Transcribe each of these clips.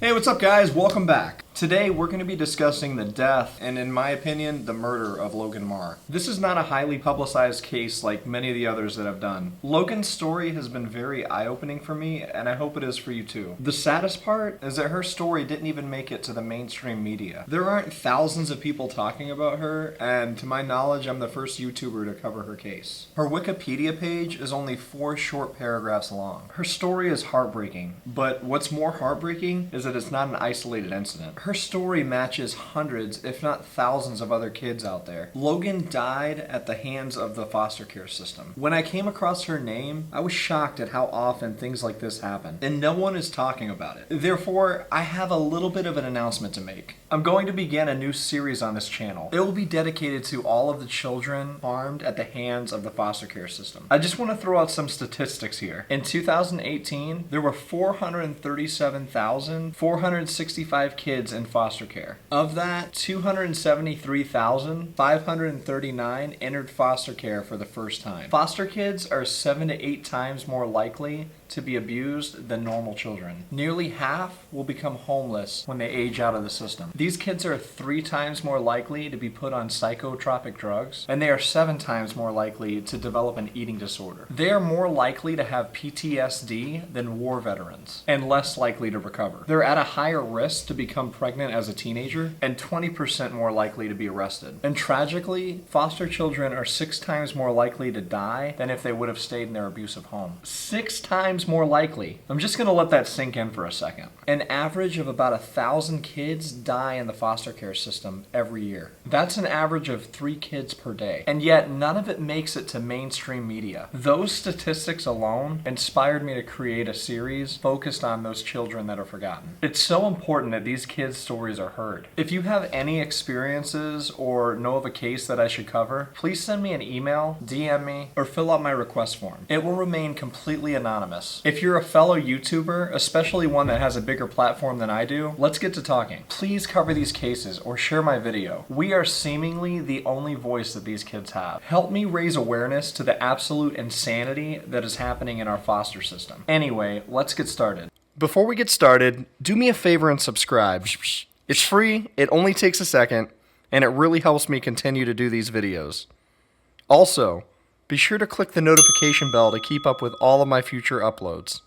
Hey, what's up guys? Welcome back. Today we're going to be discussing the death and, in my opinion, the murder of Logan Marr. This is not a highly publicized case like many of the others that I've done. Logan's story has been very eye-opening for me, and I hope it is for you too. The saddest part is that her story didn't even make it to the mainstream media. There aren't thousands of people talking about her, and to my knowledge, I'm the first YouTuber to cover her case. Her Wikipedia page is only 4 short paragraphs long. Her story is heartbreaking, but what's more heartbreaking is that it's not an isolated incident. Her story matches hundreds, if not thousands, of other kids out there. Logan died at the hands of the foster care system. When I came across her name, I was shocked at how often things like this happen, and no one is talking about it. Therefore, I have a little bit of an announcement to make. I'm going to begin a new series on this channel. It will be dedicated to all of the children harmed at the hands of the foster care system. I just want to throw out some statistics here. In 2018, there were 437,465 kids in foster care. Of that, 273,539 entered foster care for the first time. Foster kids are 7 to 8 times more likely to be abused than normal children. Nearly half will become homeless when they age out of the system. These kids are 3 times more likely to be put on psychotropic drugs, and they are 7 times more likely to develop an eating disorder. They are more likely to have PTSD than war veterans, and less likely to recover. They're at a higher risk to become pregnant as a teenager, and 20% more likely to be arrested. And tragically, foster children are 6 times more likely to die than if they would have stayed in their abusive home. 6 times more likely. I'm just going to let that sink in for a second. An average of about 1,000 kids die in the foster care system every year. That's an average of 3 kids per day. And yet none of it makes it to mainstream media. Those statistics alone inspired me to create a series focused on those children that are forgotten. It's so important that these kids' stories are heard. If you have any experiences or know of a case that I should cover, please send me an email, DM me, or fill out my request form. It will remain completely anonymous. If you're a fellow YouTuber, especially one that has a bigger platform than I do, let's get to talking. Please cover these cases or share my video. We are seemingly the only voice that these kids have. Help me raise awareness to the absolute insanity that is happening in our foster system. Anyway, let's get started. Before we get started, do me a favor and subscribe. It's free, it only takes a second, and it really helps me continue to do these videos. Also, be sure to click the notification bell to keep up with all of my future uploads.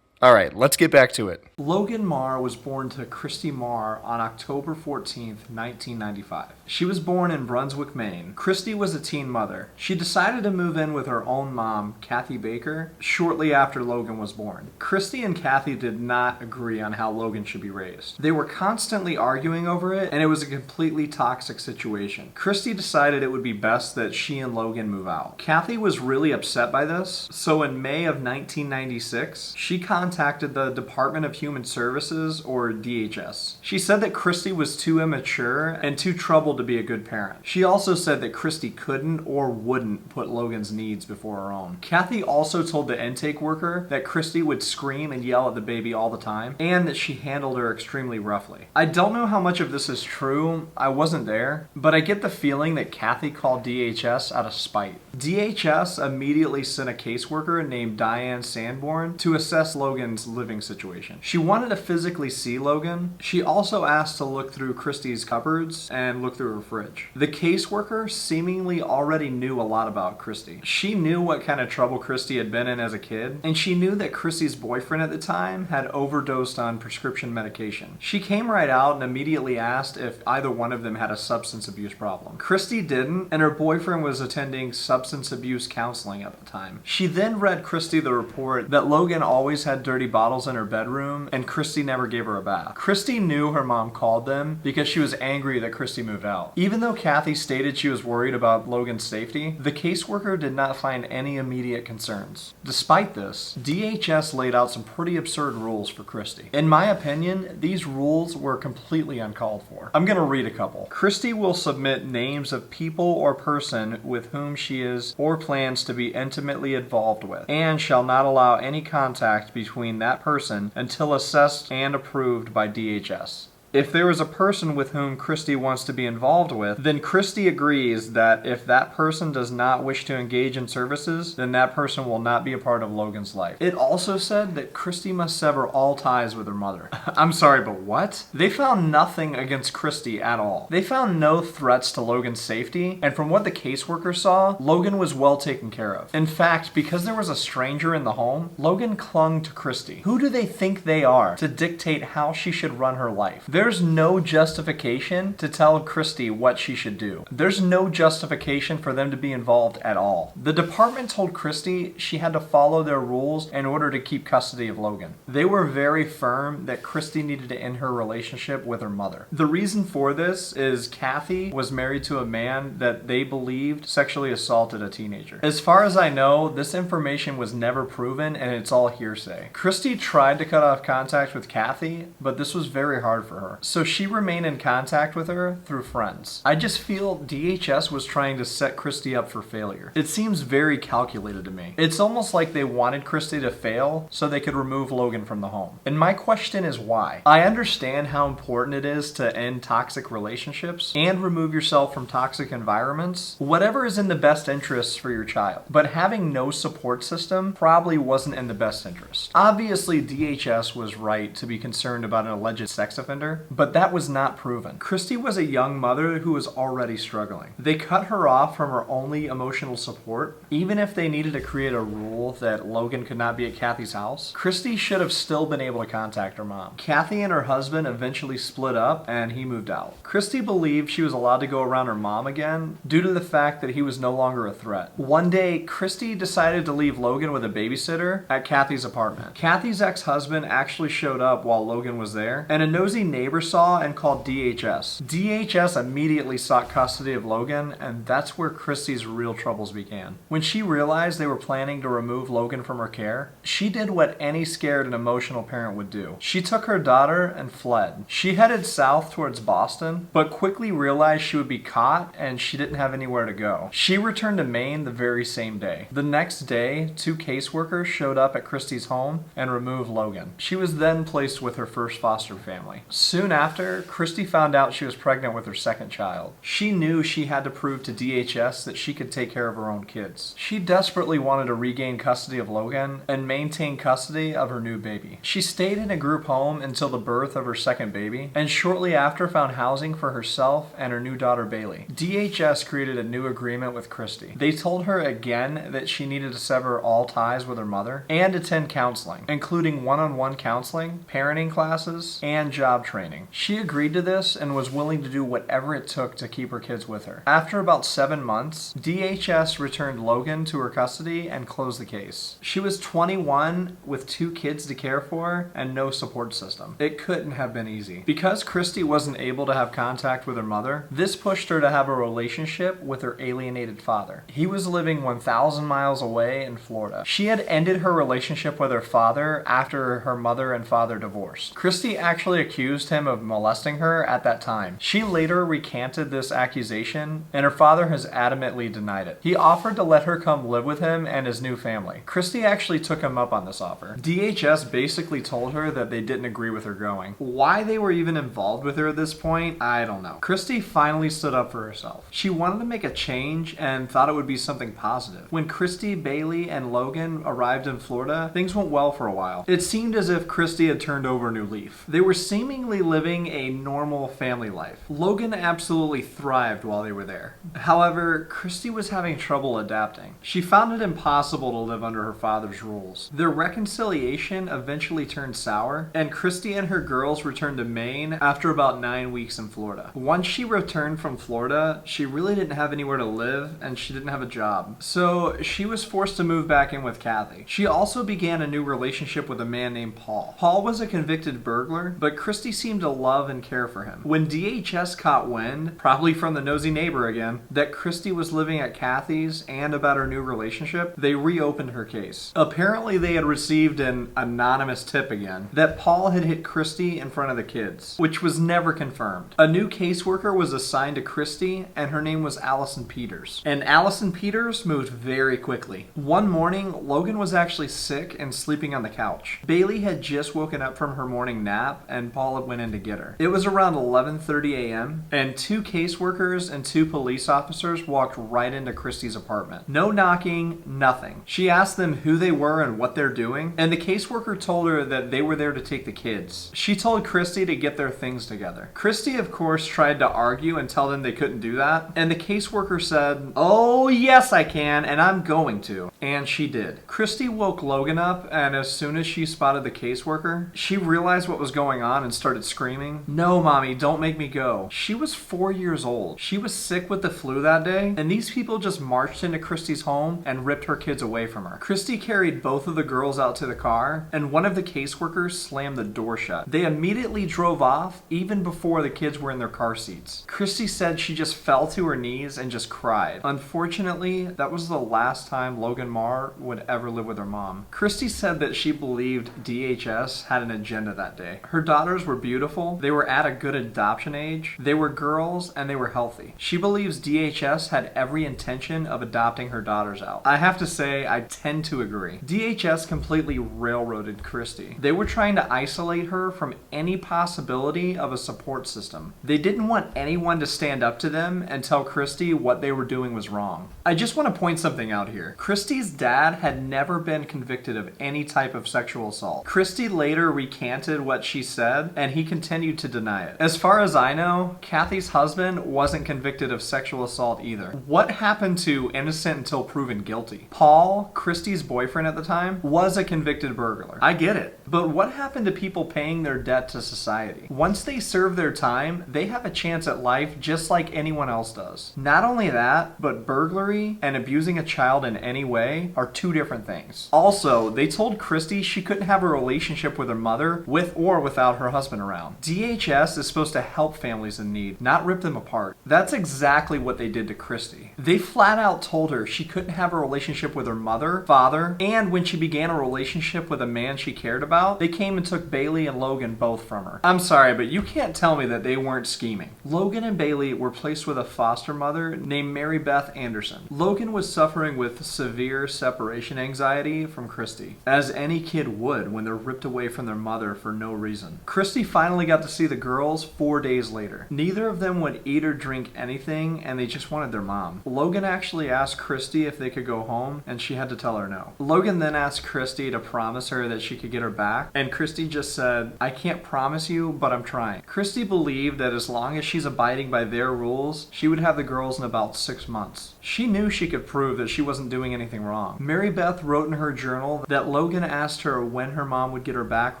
Alright, let's get back to it. Logan Marr was born to Kasey Marr on October 14th, 1995. She was born in Brunswick, Maine. Kasey was a teen mother. She decided to move in with her own mom, Kathy Baker, shortly after Logan was born. Kasey and Kathy did not agree on how Logan should be raised. They were constantly arguing over it, and it was a completely toxic situation. Kasey decided it would be best that she and Logan move out. Kathy was really upset by this, so in May of 1996, she contacted the Department of Human Services, or DHS. She said that Kasey was too immature and too troubled to be a good parent. She also said that Kasey couldn't or wouldn't put Logan's needs before her own. Kathy also told the intake worker that Kasey would scream and yell at the baby all the time, and that she handled her extremely roughly. I don't know how much of this is true, I wasn't there, but I get the feeling that Kathy called DHS out of spite. DHS immediately sent a caseworker named Diane Sanborn to assess Logan's living situation. She wanted to physically see Logan. She also asked to look through Kasey's cupboards and look through her fridge. The caseworker seemingly already knew a lot about Kasey. She knew what kind of trouble Kasey had been in as a kid, and she knew that Kasey's boyfriend at the time had overdosed on prescription medication. She came right out and immediately asked if either one of them had a substance abuse problem. Kasey didn't, and her boyfriend was attending substance abuse counseling at the time. She then read Kasey the report that Logan always had dirty bottles in her bedroom, and Kasey never gave her a bath. Kasey knew her mom called them because she was angry that Kasey moved out. Even though Kathy stated she was worried about Logan's safety, the caseworker did not find any immediate concerns. Despite this, DHS laid out some pretty absurd rules for Kasey. In my opinion, these rules were completely uncalled for. I'm gonna read a couple. Kasey will submit names of people or person with whom she is or plans to be intimately involved with, and shall not allow any contact between that person until assessed and approved by DHS. If there is a person with whom Christy wants to be involved with, then Christy agrees that if that person does not wish to engage in services, then that person will not be a part of Logan's life. It also said that Christy must sever all ties with her mother. I'm sorry, but what? They found nothing against Christy at all. They found no threats to Logan's safety, and from what the caseworker saw, Logan was well taken care of. In fact, because there was a stranger in the home, Logan clung to Christy. Who do they think they are to dictate how she should run her life? There's no justification to tell Christy what she should do. There's no justification for them to be involved at all. The department told Christy she had to follow their rules in order to keep custody of Logan. They were very firm that Christy needed to end her relationship with her mother. The reason for this is Kathy was married to a man that they believed sexually assaulted a teenager. As far as I know, this information was never proven and it's all hearsay. Christy tried to cut off contact with Kathy, but this was very hard for her. So she remained in contact with her through friends. I just feel DHS was trying to set Christy up for failure. It seems very calculated to me. It's almost like they wanted Christy to fail so they could remove Logan from the home. And my question is why? I understand how important it is to end toxic relationships and remove yourself from toxic environments, whatever is in the best interests for your child. But having no support system probably wasn't in the best interest. Obviously, DHS was right to be concerned about an alleged sex offender, but that was not proven. Christy was a young mother who was already struggling. They cut her off from her only emotional support. Even if they needed to create a rule that Logan could not be at Kathy's house, Christy should have still been able to contact her mom. Kathy and her husband eventually split up and he moved out. Christy believed she was allowed to go around her mom again due to the fact that he was no longer a threat. One day, Christy decided to leave Logan with a babysitter at Kathy's apartment. Kathy's ex-husband actually showed up while Logan was there, and a nosy neighbor saw and called DHS. DHS immediately sought custody of Logan, and that's where Christy's real troubles began. When she realized they were planning to remove Logan from her care, she did what any scared and emotional parent would do. She took her daughter and fled. She headed south towards Boston, but quickly realized she would be caught and she didn't have anywhere to go. She returned to Maine the very same day. The next day, 2 caseworkers showed up at Christy's home and removed Logan. She was then placed with her first foster family. Soon after, Christy found out she was pregnant with her second child. She knew she had to prove to DHS that she could take care of her own kids. She desperately wanted to regain custody of Logan and maintain custody of her new baby. She stayed in a group home until the birth of her second baby, and shortly after found housing for herself and her new daughter Bailey. DHS created a new agreement with Christy. They told her again that she needed to sever all ties with her mother and attend counseling, including one-on-one counseling, parenting classes, and job training. She agreed to this and was willing to do whatever it took to keep her kids with her. After about 7 months, DHS returned Logan to her custody and closed the case. She was 21 with 2 kids to care for and no support system. It couldn't have been easy. Because Christy wasn't able to have contact with her mother, this pushed her to have a relationship with her alienated father. He was living 1,000 miles away in Florida. She had ended her relationship with her father after her mother and father divorced. Christy actually accused him of molesting her at that time. She later recanted this accusation, and her father has adamantly denied it. He offered to let her come live with him and his new family. Christy actually took him up on this offer. DHS basically told her that they didn't agree with her going. Why they were even involved with her at this point, I don't know. Christy finally stood up for herself. She wanted to make a change and thought it would be something positive. When Christy, Bailey, and Logan arrived in Florida, things went well for a while. It seemed as if Christy had turned over a new leaf. They were seemingly living a normal family life. Logan absolutely thrived while they were there. However, Christy was having trouble adapting. She found it impossible to live under her father's rules. Their reconciliation eventually turned sour, and Christy and her girls returned to Maine after about 9 weeks in Florida. Once she returned from Florida, she really didn't have anywhere to live, and she didn't have a job. So she was forced to move back in with Kathy. She also began a new relationship with a man named Paul. Paul was a convicted burglar, but Christy seemed to love and care for him. When DHS caught wind, probably from the nosy neighbor again, that Christy was living at Kathy's and about her new relationship, they reopened her case. Apparently they had received an anonymous tip again that Paul had hit Christy in front of the kids, which was never confirmed. A new caseworker was assigned to Christy, and her name was Allison Peters. And Allison Peters moved very quickly. One morning, Logan was actually sick and sleeping on the couch. Bailey had just woken up from her morning nap, and Paul had went in to get her. It was around 11:30 a.m. and 2 caseworkers and 2 police officers walked right into Christy's apartment. No knocking, nothing. She asked them who they were and what they're doing, and the caseworker told her that they were there to take the kids. She told Christy to get their things together. Christy, of course, tried to argue and tell them they couldn't do that, and the caseworker said, "Oh, yes I can, and I'm going to." And she did. Christy woke Logan up, and as soon as she spotted the caseworker, she realized what was going on and started screaming, "No, Mommy, don't make me go." She was 4 years old. She was sick with the flu that day, and these people just marched into Christy's home and ripped her kids away from her. Christy carried both of the girls out to the car, and one of the caseworkers slammed the door shut. They immediately drove off, even before the kids were in their car seats. Christy said she just fell to her knees and just cried. Unfortunately, that was the last time Logan Marr would ever live with her mom. Christy said that she believed DHS had an agenda that day. Her daughters were beautiful, they were at a good adoption age, they were girls, and they were healthy. She believes DHS had every intention of adopting her daughters out. I have to say, I tend to agree. DHS completely railroaded Christy. They were trying to isolate her from any possibility of a support system. They didn't want anyone to stand up to them and tell Christy what they were doing was wrong. I just want to point something out here. Christy's dad had never been convicted of any type of sexual assault. Christy later recanted what she said, and he continued to deny it. As far as I know, Kathy's husband wasn't convicted of sexual assault either. What happened to innocent until proven guilty? Paul, Christy's boyfriend at the time, was a convicted burglar. I get it. But what happened to people paying their debt to society? Once they serve their time, they have a chance at life just like anyone else does. Not only that, but burglary and abusing a child in any way are 2 different things. Also, they told Christy she couldn't have a relationship with her mother with or without her husband around. DHS is supposed to help families in need, not rip them apart. That's exactly what they did to Christy. They flat out told her she couldn't have a relationship with her mother, father, and when she began a relationship with a man she cared about, they came and took Bailey and Logan both from her. I'm sorry, but you can't tell me that they weren't scheming. Logan and Bailey were placed with a foster mother named Mary Beth Anderson. Logan was suffering with severe separation anxiety from Christy, as any kid would when they're ripped away from their mother for no reason. Christy finally got to see the girls 4 days later. Neither of them would eat or drink anything, and they just wanted their mom. Logan actually asked Christy if they could go home, and she had to tell her no. Logan then asked Christy to promise her that she could get her back, and Christy just said, "I can't promise you, but I'm trying." Christy believed that as long as she's abiding by their rules, she would have the girls in about 6 months. She knew she could prove that she wasn't doing anything wrong. Mary Beth wrote in her journal that Logan asked her when her mom would get her back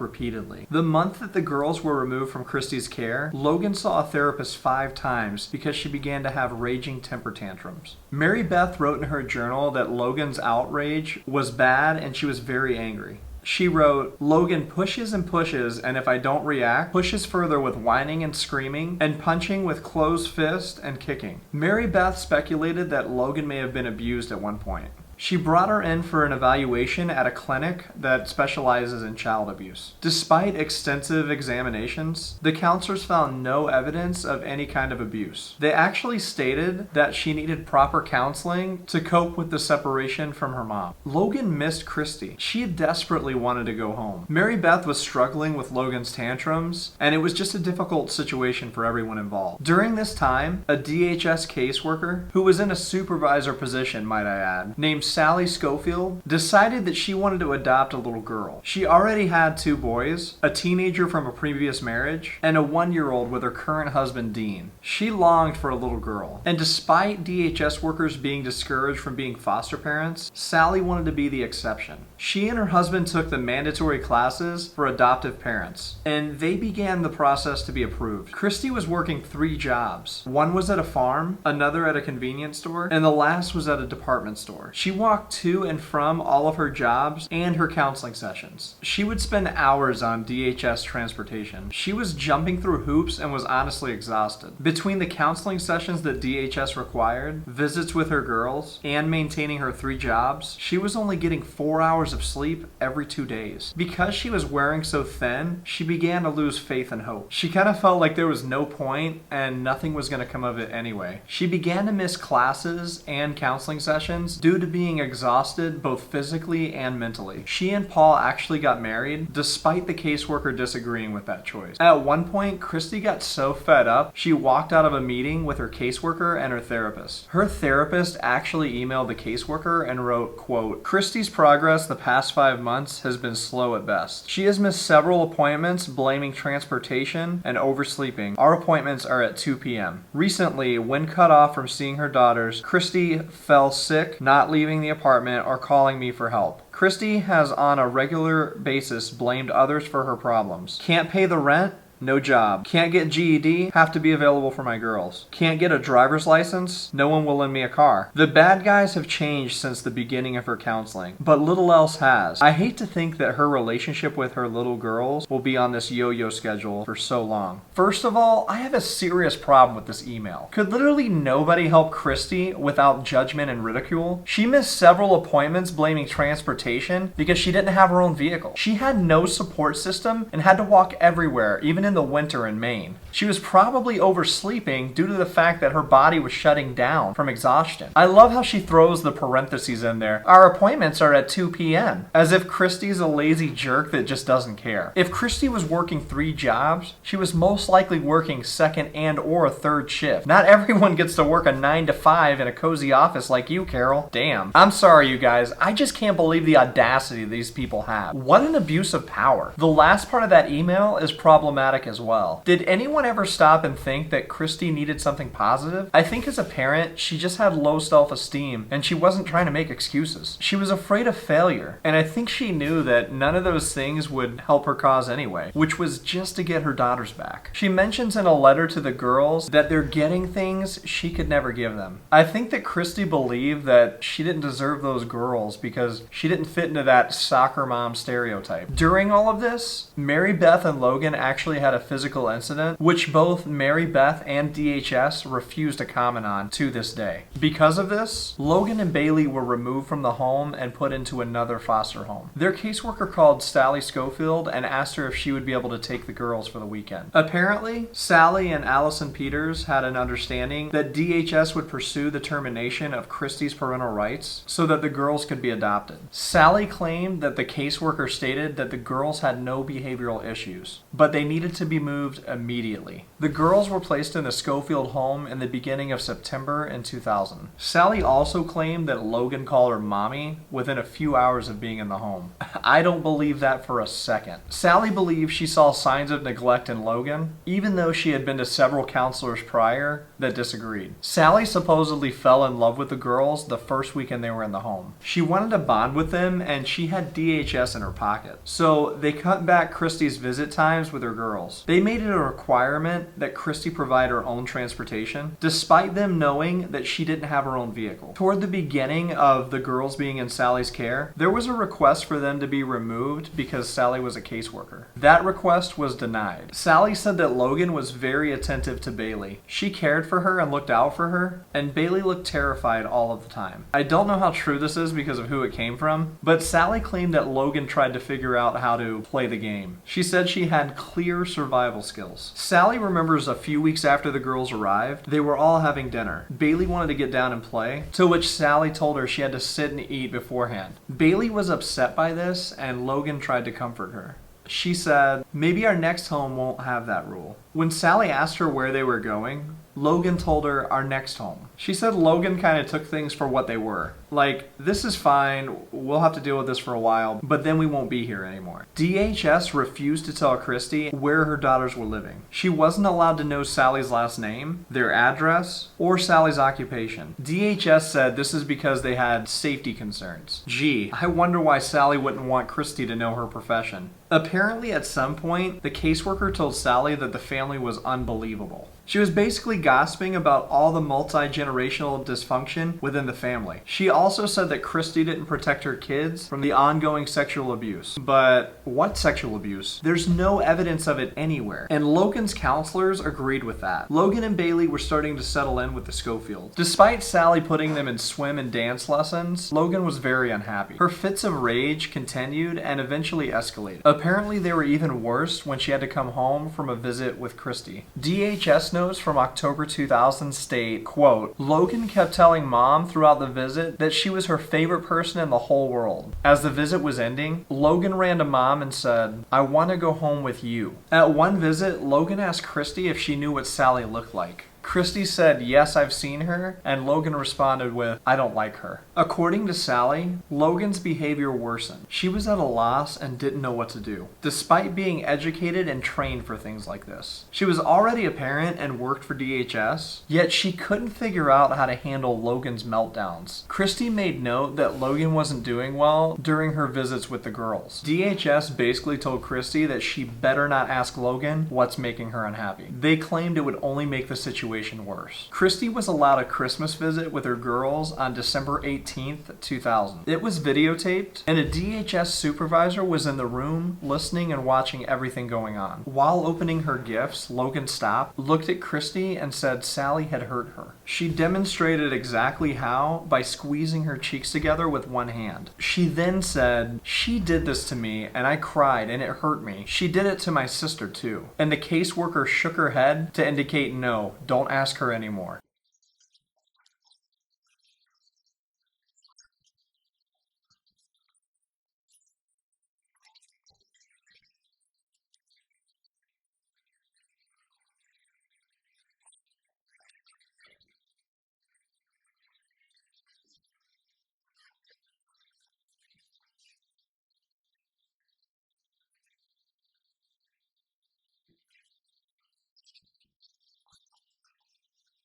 repeatedly. The month that the girls were removed from Christy's care, Logan saw a therapist 5 times because she began to have raging temper tantrums. Mary Beth wrote in her journal that Logan's outrage was bad and she was very angry. She wrote, "Logan pushes and pushes, and if I don't react, pushes further with whining and screaming, and punching with closed fist and kicking." Mary Beth speculated that Logan may have been abused at one point. She brought her in for an evaluation at a clinic that specializes in child abuse. Despite extensive examinations, the counselors found no evidence of any kind of abuse. They actually stated that she needed proper counseling to cope with the separation from her mom. Logan missed Christy. She desperately wanted to go home. Mary Beth was struggling with Logan's tantrums, and it was just a difficult situation for everyone involved. During this time, a DHS caseworker, who was in a supervisor position, might I add, named Sally Scofield, decided that she wanted to adopt a little girl. She already had 2 boys, a teenager from a previous marriage, and a 1-year-old with her current husband, Dean. She longed for a little girl. And despite DHS workers being discouraged from being foster parents, Sally wanted to be the exception. She and her husband took the mandatory classes for adoptive parents, and they began the process to be approved. Christy was working 3 jobs. One was at a farm, another at a convenience store, and the last was at a department store. She walked to and from all of her jobs and her counseling sessions. She would spend hours on DHS transportation. She was jumping through hoops and was honestly exhausted. Between the counseling sessions that DHS required, visits with her girls, and maintaining her 3 jobs, she was only getting 4 hours of sleep every 2 days. Because she was wearing so thin, she began to lose faith and hope. She kind of felt like there was no point and nothing was going to come of it anyway. She began to miss classes and counseling sessions due to being being exhausted both physically and mentally. She and Paul actually got married despite the caseworker disagreeing with that choice. At one point, Kasey got so fed up, she walked out of a meeting with her caseworker and her therapist. Her therapist actually emailed the caseworker and wrote, quote, "Kasey's progress the past 5 months has been slow at best. She has missed several appointments, blaming transportation and oversleeping. Our appointments are at 2 p.m. Recently, when cut off from seeing her daughters, Kasey fell sick, not leaving the apartment or calling me for help. Kasey has on a regular basis blamed others for her problems. Can't pay the rent? No job. Can't get GED? Have to be available for my girls. Can't get a driver's license? No one will lend me a car. The bad guys have changed since the beginning of her counseling, but little else has. I hate to think that her relationship with her little girls will be on this yo-yo schedule for so long." First of all, I have a serious problem with this email. Could literally nobody help Kasey without judgment and ridicule? She missed several appointments blaming transportation because she didn't have her own vehicle. She had no support system and had to walk everywhere, even in the winter in Maine. She was probably oversleeping due to the fact that her body was shutting down from exhaustion. I love how she throws the parentheses in there. Our appointments are at 2 p.m. As if Kasey's a lazy jerk that just doesn't care. If Kasey was working 3 jobs, she was most likely working second and or third shift. Not everyone gets to work a 9 to 5 in a cozy office like you, Carol. Damn. I'm sorry, you guys. I just can't believe the audacity these people have. What an abuse of power. The last part of that email is problematic as well. Did anyone ever stop and think that Kasey needed something positive? I think as a parent, she just had low self-esteem and she wasn't trying to make excuses. She was afraid of failure, and I think she knew that none of those things would help her cause anyway, which was just to get her daughters back. She mentions in a letter to the girls that they're getting things she could never give them. I think that Kasey believed that she didn't deserve those girls because she didn't fit into that soccer mom stereotype. During all of this, Mary Beth and Logan actually had a physical incident, which both Mary Beth and DHS refused to comment on to this day. Because of this, Logan and Bailey were removed from the home and put into another foster home. Their caseworker called Sally Scofield and asked her if she would be able to take the girls for the weekend. Apparently, Sally and Allison Peters had an understanding that DHS would pursue the termination of Kasey's parental rights so that the girls could be adopted. Sally claimed that the caseworker stated that the girls had no behavioral issues, but they needed to be moved immediately. The girls were placed in the Scofield home in the beginning of September in 2000. Sally also claimed that Logan called her mommy within a few hours of being in the home. I don't believe that for a second. Sally believes she saw signs of neglect in Logan, even though she had been to several counselors prior that disagreed. Sally supposedly fell in love with the girls the first weekend they were in the home. She wanted to bond with them and she had DHS in her pocket. So they cut back Kasey's visit times with her girls. They made it a requirement that Kasey provide her own transportation, despite them knowing that she didn't have her own vehicle. Toward the beginning of the girls being in Sally's care, there was a request for them to be removed because Sally was a caseworker. That request was denied. Sally said that Logan was very attentive to Bailey. She cared for her and looked out for her, and Bailey looked terrified all of the time. I don't know how true this is because of who it came from, but Sally claimed that Logan tried to figure out how to play the game. She said she had clear survival skills. Sally remembers a few weeks after the girls arrived, they were all having dinner. Bailey wanted to get down and play, to which Sally told her she had to sit and eat beforehand. Bailey was upset by this, and Logan tried to comfort her. She said, "Maybe our next home won't have that rule." When Sally asked her where they were going, Logan told her, "Our next home." She said Logan kind of took things for what they were. Like, this is fine, we'll have to deal with this for a while, but then we won't be here anymore. DHS refused to tell Kasey where her daughters were living. She wasn't allowed to know Sally's last name, their address, or Sally's occupation. DHS said this is because they had safety concerns. Gee, I wonder why Sally wouldn't want Kasey to know her profession. Apparently, at some point, the caseworker told Sally that the family was unbelievable. She was basically gossiping about all the multi-generational dysfunction within the family. She also said that Kasey didn't protect her kids from the ongoing sexual abuse. But what sexual abuse? There's no evidence of it anywhere. And Logan's counselors agreed with that. Logan and Bailey were starting to settle in with the Scofields. Despite Sally putting them in swim and dance lessons, Logan was very unhappy. Her fits of rage continued and eventually escalated. Apparently they were even worse when she had to come home from a visit with Christy. DHS notes from October 2000 state, quote, Logan kept telling Mom throughout the visit that she was her favorite person in the whole world. As the visit was ending, Logan ran to Mom and said, I want to go home with you. At one visit, Logan asked Christy if she knew what Sally looked like. Christy said, yes, I've seen her, and Logan responded with, I don't like her. According to Sally, Logan's behavior worsened. She was at a loss and didn't know what to do, despite being educated and trained for things like this. She was already a parent and worked for DHS, yet she couldn't figure out how to handle Logan's meltdowns. Christy made note that Logan wasn't doing well during her visits with the girls. DHS basically told Christy that she better not ask Logan what's making her unhappy. They claimed it would only make the situation worse. Christy was allowed a Christmas visit with her girls on December 18th, 2000. It was videotaped, and a DHS supervisor was in the room listening and watching everything going on. While opening her gifts, Logan stopped, looked at Christy, and said Sally had hurt her. She demonstrated exactly how by squeezing her cheeks together with one hand. She then said, she did this to me, and I cried, and it hurt me. She did it to my sister, too. And the caseworker shook her head to indicate no, don't ask her anymore.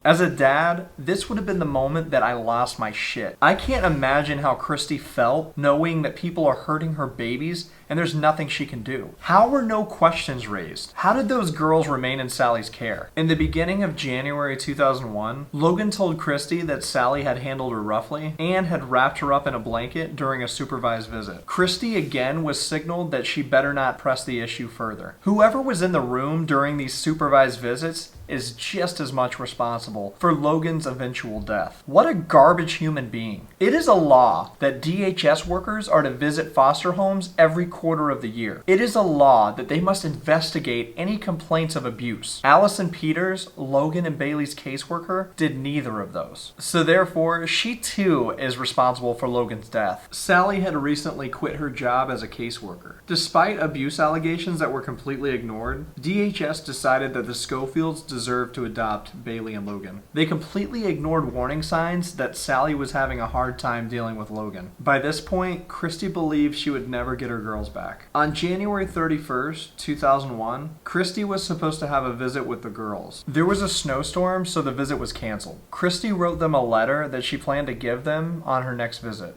As a dad, this would have been the moment that I lost my shit. I can't imagine how Christy felt knowing that people are hurting her babies and there's nothing she can do. How were no questions raised? How did those girls remain in Sally's care? In the beginning of January 2001, Logan told Christy that Sally had handled her roughly and had wrapped her up in a blanket during a supervised visit. Christy again was signaled that she better not press the issue further. Whoever was in the room during these supervised visits is just as much responsible for Logan's eventual death. What a garbage human being. It is a law that DHS workers are to visit foster homes every quarter of the year. It is a law that they must investigate any complaints of abuse. Allison Peters, Logan and Bailey's caseworker, did neither of those. So therefore, she too is responsible for Logan's death. Sally had recently quit her job as a caseworker. Despite abuse allegations that were completely ignored, DHS decided that the Scofields deserved to adopt Bailey and Logan. They completely ignored warning signs that Sally was having a hard time dealing with Logan. By this point, Christy believed she would never get her girls back. On January 31st, 2001, Christy was supposed to have a visit with the girls. There was a snowstorm, so the visit was canceled. Christy wrote them a letter that she planned to give them on her next visit.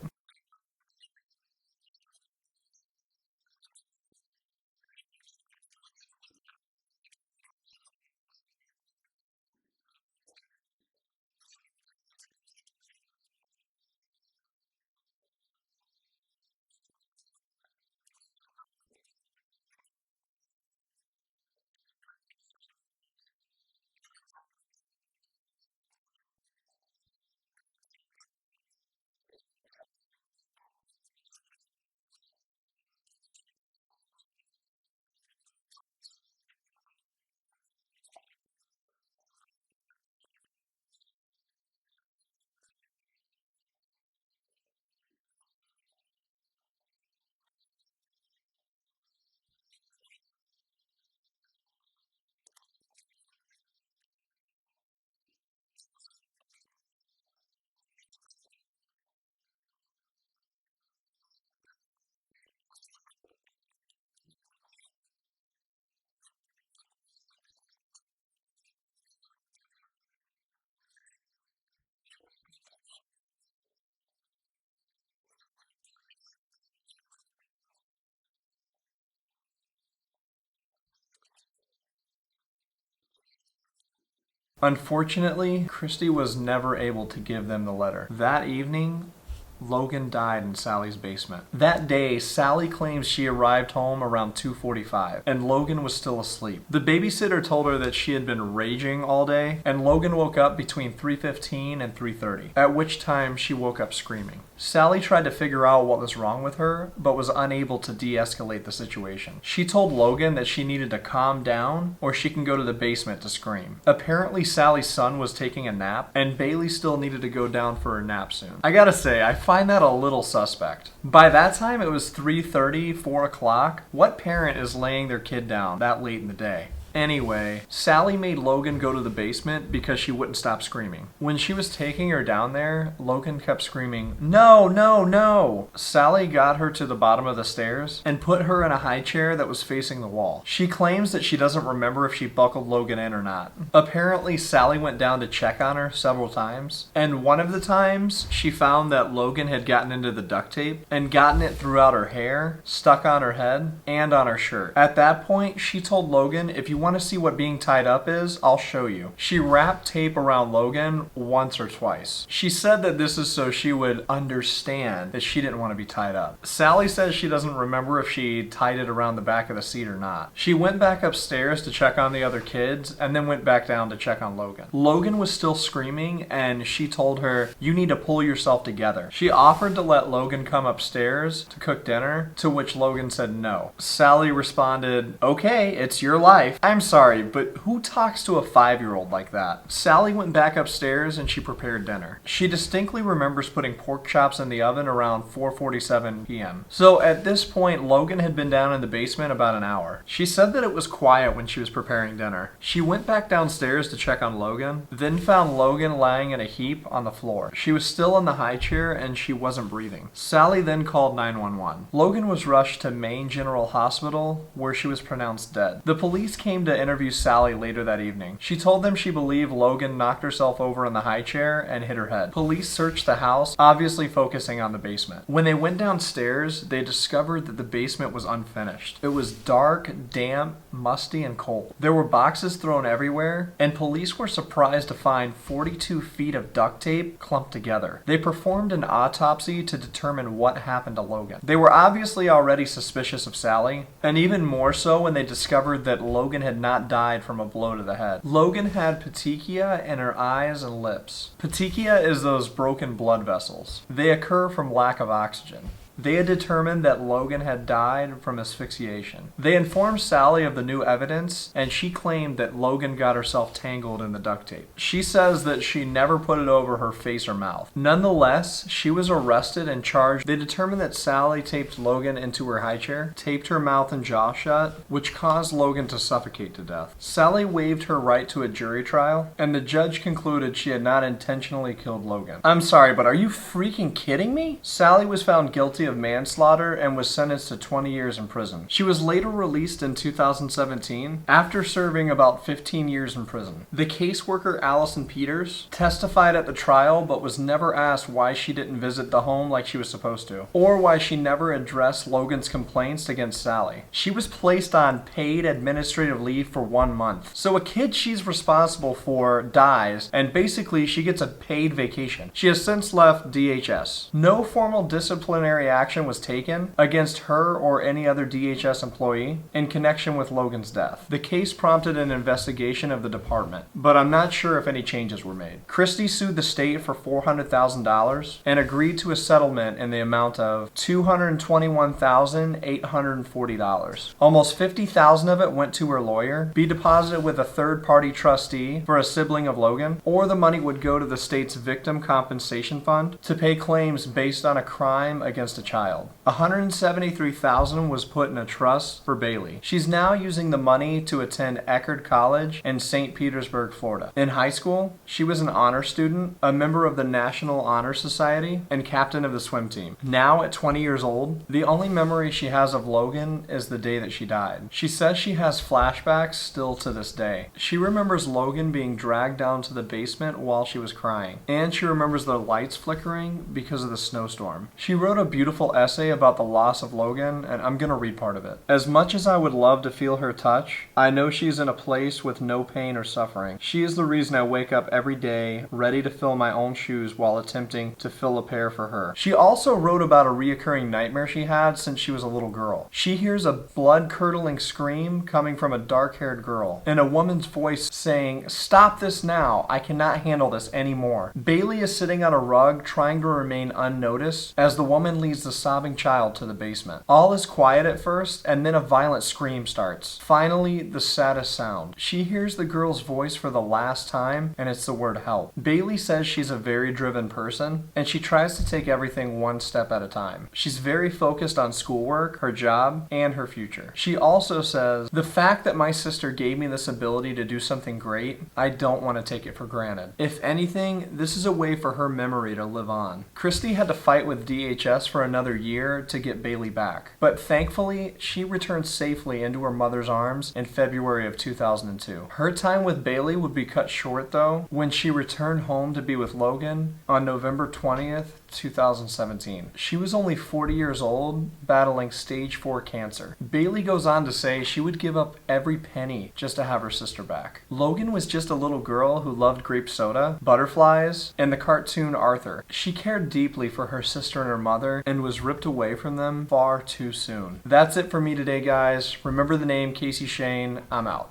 Unfortunately, Christy was never able to give them the letter. That evening, Logan died in Sally's basement. That day, Sally claims she arrived home around 2:45, and Logan was still asleep. The babysitter told her that she had been raging all day, and Logan woke up between 3:15 and 3:30, at which time she woke up screaming. Sally tried to figure out what was wrong with her, but was unable to de-escalate the situation. She told Logan that she needed to calm down or she can go to the basement to scream. Apparently Sally's son was taking a nap, and Bailey still needed to go down for her nap soon. I gotta say, I find that a little suspect. By that time it was 3:30, 4 o'clock. What parent is laying their kid down that late in the day? Anyway, Sally made Logan go to the basement because she wouldn't stop screaming. When she was taking her down there, Logan kept screaming, "No, no, no!" Sally got her to the bottom of the stairs and put her in a high chair that was facing the wall. She claims that she doesn't remember if she buckled Logan in or not. Apparently, Sally went down to check on her several times, and one of the times, she found that Logan had gotten into the duct tape and gotten it throughout her hair, stuck on her head, and on her shirt. At that point, she told Logan, "If you want to see what being tied up is, I'll show you." She wrapped tape around Logan once or twice. She said that this is so she would understand that she didn't want to be tied up. Sally says she doesn't remember if she tied it around the back of the seat or not. She went back upstairs to check on the other kids and then went back down to check on Logan. Logan was still screaming and she told her, "You need to pull yourself together." She offered to let Logan come upstairs to cook dinner, to which Logan said no. Sally responded, "Okay, it's your life. I'm sorry, but who talks to a 5-year-old like that?" Sally went back upstairs and she prepared dinner. She distinctly remembers putting pork chops in the oven around 4:47 p.m. So at this point, Logan had been down in the basement about an hour. She said that it was quiet when she was preparing dinner. She went back downstairs to check on Logan, then found Logan lying in a heap on the floor. She was still in the high chair and she wasn't breathing. Sally then called 911. Logan was rushed to Maine General Hospital, where she was pronounced dead. The police came to interview Sally later that evening. She told them she believed Logan knocked herself over in the high chair and hit her head. Police searched the house, obviously focusing on the basement. When they went downstairs, they discovered that the basement was unfinished. It was dark, damp, musty, and cold. There were boxes thrown everywhere, and police were surprised to find 42 feet of duct tape clumped together. They performed an autopsy to determine what happened to Logan. They were obviously already suspicious of Sally, and even more so when they discovered that Logan had not died from a blow to the head. Logan had petechia in her eyes and lips. Petechia is those broken blood vessels. They occur from lack of oxygen. They had determined that Logan had died from asphyxiation. They informed Sally of the new evidence, and she claimed that Logan got herself tangled in the duct tape. She says that she never put it over her face or mouth. Nonetheless, she was arrested and charged. They determined that Sally taped Logan into her high chair, taped her mouth and jaw shut, which caused Logan to suffocate to death. Sally waived her right to a jury trial, and the judge concluded she had not intentionally killed Logan. I'm sorry, but are you freaking kidding me? Sally was found guilty of manslaughter and was sentenced to 20 years in prison. She was later released in 2017 after serving about 15 years in prison. The caseworker Allison Peters testified at the trial but was never asked why she didn't visit the home like she was supposed to, or why she never addressed Logan's complaints against Sally. She was placed on paid administrative leave for 1 month. So a kid she's responsible for dies, and basically she gets a paid vacation. She has since left DHS. No formal disciplinary action was taken against her or any other DHS employee in connection with Logan's death. The case prompted an investigation of the department, but I'm not sure if any changes were made. Christie sued the state for $400,000 and agreed to a settlement in the amount of $221,840. Almost $50,000 of it went to her lawyer, be deposited with a third-party trustee for a sibling of Logan, or the money would go to the state's Victim Compensation Fund to pay claims based on a crime against a child. $173,000 was put in a trust for Bailey. She's now using the money to attend Eckerd College in St. Petersburg, Florida. In high school, she was an honor student, a member of the National Honor Society, and captain of the swim team. Now, at 20 years old, the only memory she has of Logan is the day that she died. She says she has flashbacks still to this day. She remembers Logan being dragged down to the basement while she was crying, and she remembers the lights flickering because of the snowstorm. She wrote a beautiful beautiful essay about the loss of Logan, and I'm gonna read part of it. As much as I would love to feel her touch, I know she's in a place with no pain or suffering. She is the reason I wake up every day, ready to fill my own shoes while attempting to fill a pair for her. She also wrote about a reoccurring nightmare she had since she was a little girl. She hears a blood-curdling scream coming from a dark-haired girl, and a woman's voice saying, "Stop this now, I cannot handle this anymore." Bailey is sitting on a rug trying to remain unnoticed as the woman leads the sobbing child to the basement. All is quiet at first, and then a violent scream starts. Finally, the saddest sound. She hears the girl's voice for the last time, and it's the word help. Bailey says she's a very driven person, and she tries to take everything one step at a time. She's very focused on schoolwork, her job, and her future. She also says, "The fact that my sister gave me this ability to do something great, I don't want to take it for granted. If anything, this is a way for her memory to live on." Christy had to fight with DHS for another year to get Bailey back, but thankfully, she returned safely into her mother's arms in February of 2002. Her time with Bailey would be cut short, though, when she returned home to be with Logan on November 20th, 2017. She was only 40 years old, battling stage 4 cancer. Bailey goes on to say she would give up every penny just to have her sister back. Logan was just a little girl who loved grape soda, butterflies, and the cartoon Arthur. She cared deeply for her sister and her mother and was ripped away from them far too soon. That's it for me today, guys. Remember the name Kasey Shane. I'm out.